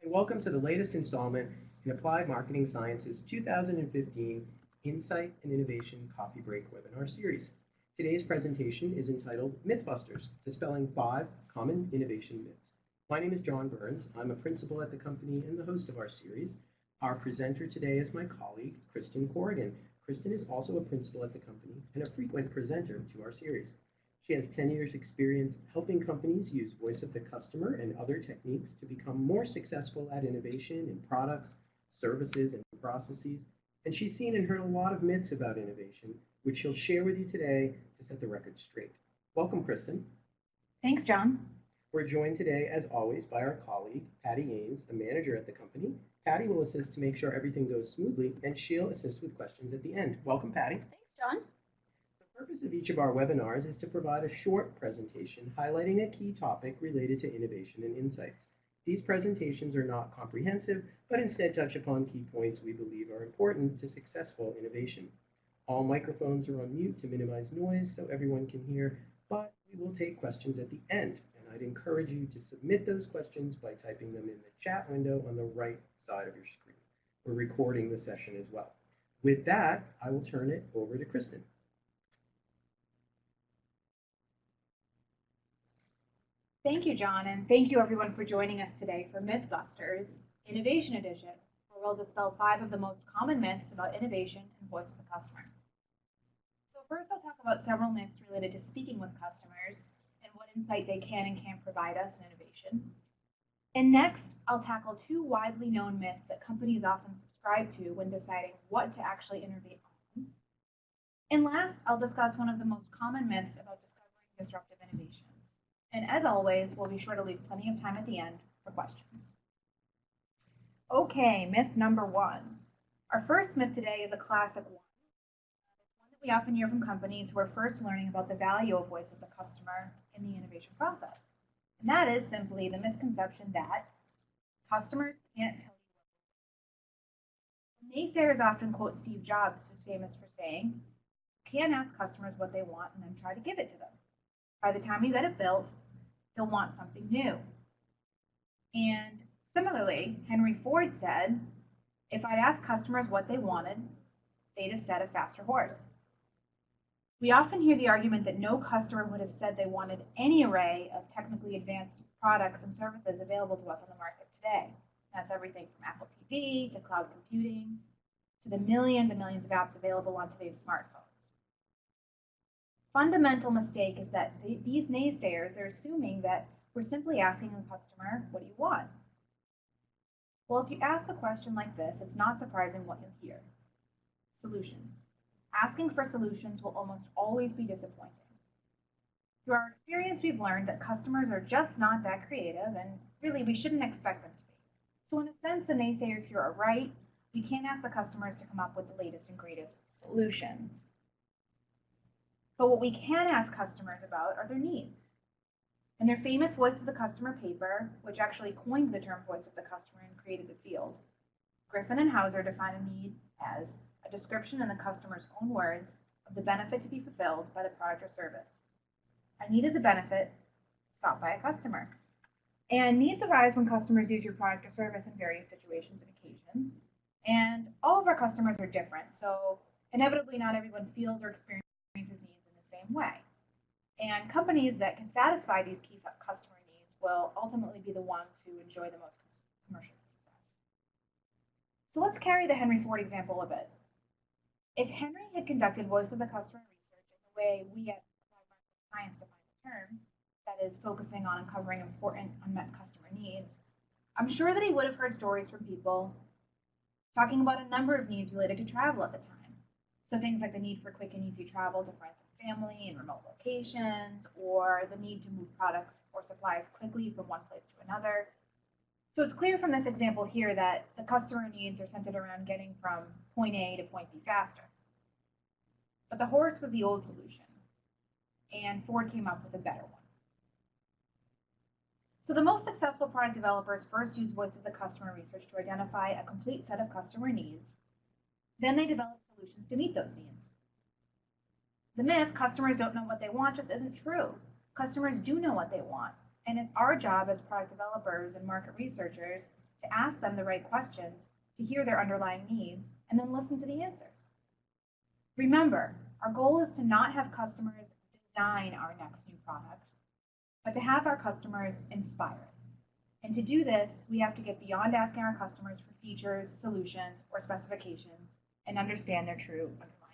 and welcome to the latest installment in Applied Marketing Science's 2015 Insight and Innovation Coffee Break webinar series. Today's presentation is entitled Mythbusters, Dispelling 5 Common Innovation Myths. My name is John Burns. I'm a principal at the company and the host of our series. Our presenter today is my colleague, Kristen Corrigan. Kristen is also a principal at the company and a frequent presenter to our series. She has 10 years experience helping companies use voice of the customer and other techniques to become more successful at innovation in products, services, and processes. And she's seen and heard a lot of myths about innovation, which she'll share with you today to set the record straight. Welcome, Kristen. Thanks, John. We're joined today, as always, by our colleague, Patty Ains, a manager at the company. Patty will assist to make sure everything goes smoothly, and she'll assist with questions at the end. Welcome, Patty. Thanks, John. The purpose of each of our webinars is to provide a short presentation highlighting a key topic related to innovation and insights. These presentations are not comprehensive, but instead touch upon key points we believe are important to successful innovation. All microphones are on mute to minimize noise so everyone can hear, but we will take questions at the end, and I'd encourage you to submit those questions by typing them in the chat window on the right side of your screen. We're recording the session as well. With that, I will turn it over to Kristen. Thank you, John, and thank you everyone for joining us today for Mythbusters Innovation Edition, where we'll dispel 5 of the most common myths about innovation and voice of the customer. So first, I'll talk about several myths related to speaking with customers and what insight they can and can't provide us in innovation. And next, I'll tackle 2 widely known myths that companies often subscribe to when deciding what to actually innovate on. And last, I'll discuss one of the most common myths about discovering disruptive innovations. And as always, we'll be sure to leave plenty of time at the end for questions. Okay, myth number 1. Our first myth today is a classic one. It's one that we often hear from companies who are first learning about the value of voice of the customer in the innovation process. And that is simply the misconception that customers can't tell you what they want. Naysayers often quote Steve Jobs, who's famous for saying, "You can't ask customers what they want and then try to give it to them. By the time you get it built, they'll want something new." And similarly, Henry Ford said, "If I'd asked customers what they wanted, they'd have said a faster horse." We often hear the argument that no customer would have said they wanted any array of technically advanced products and services available to us on the market today. That's everything from Apple TV to cloud computing to the millions and millions of apps available on today's smartphones. Fundamental mistake is that these naysayers are assuming that we're simply asking the customer, "What do you want?" Well, if you ask a question like this, it's not surprising what you'll hear. Solutions. Asking for solutions will almost always be disappointing. Through our experience, we've learned that customers are just not that creative, and really we shouldn't expect them to be. So in a sense, the naysayers here are right. We can't ask the customers to come up with the latest and greatest solutions. But what we can ask customers about are their needs. In their famous Voice of the Customer paper, which actually coined the term voice of the customer and created the field, Griffin and Hauser define a need as a description in the customer's own words of the benefit to be fulfilled by the product or service. A need is a benefit sought by a customer. And needs arise when customers use your product or service in various situations and occasions. And all of our customers are different, so inevitably not everyone feels or experiences needs in the same way. And companies that can satisfy these key customer needs will ultimately be the ones who enjoy the most commercial success. So let's carry the Henry Ford example a bit. If Henry had conducted voice of the customer research in the way we at Applied Marketing Science define the term, that is focusing on uncovering important unmet customer needs, I'm sure that he would have heard stories from people talking about a number of needs related to travel at the time. So things like the need for quick and easy travel to friends and family in remote locations, or the need to move products or supplies quickly from one place to another. So it's clear from this example here that the customer needs are centered around getting from point A to point B faster. But the horse was the old solution, and Ford came up with a better one. So the most successful product developers first use voice of the customer research to identify a complete set of customer needs. Then they develop solutions to meet those needs. The myth, customers don't know what they want, just isn't true. Customers do know what they want, and it's our job as product developers and market researchers to ask them the right questions, to hear their underlying needs, and then listen to the answers. Remember, our goal is to not have customers design our next new product, but to have our customers inspire it. And to do this, we have to get beyond asking our customers for features, solutions, or specifications and understand their true underlying